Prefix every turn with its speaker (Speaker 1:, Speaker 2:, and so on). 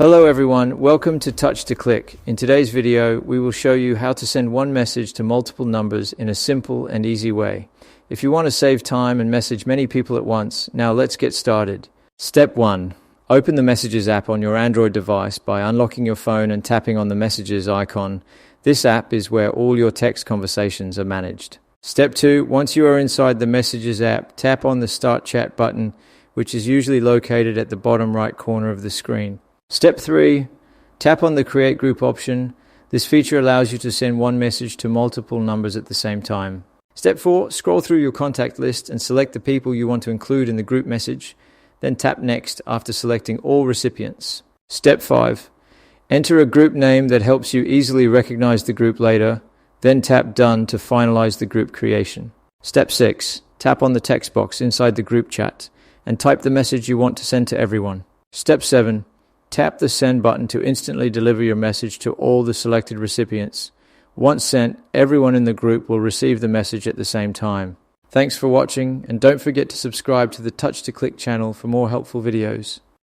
Speaker 1: Hello everyone, welcome to Touch to Click. In today's video, we will show you how to send one message to multiple numbers in a simple and easy way. If you want to save time and message many people at once, now let's get started. Step 1. Open the Messages app on your Android device by unlocking your phone and tapping on the Messages icon. This app is where all your text conversations are managed. Step 2. Once you are inside the Messages app, tap on the Start Chat button, which is usually located at the bottom right corner of the screen. Step 3. Tap on the Create Group option. This feature allows you to send one message to multiple numbers at the same time. Step 4. Scroll through your contact list and select the people you want to include in the group message. Then tap Next after selecting all recipients. Step 5. Enter a group name that helps you easily recognize the group later. Then tap Done to finalize the group creation. Step 6. Tap on the text box inside the group chat and type the message you want to send to everyone. Step 7. Tap the Send button to instantly deliver your message to all the selected recipients. Once sent, everyone in the group will receive the message at the same time. Thanks for watching, and don't forget to subscribe to the Touch to Click channel for more helpful videos.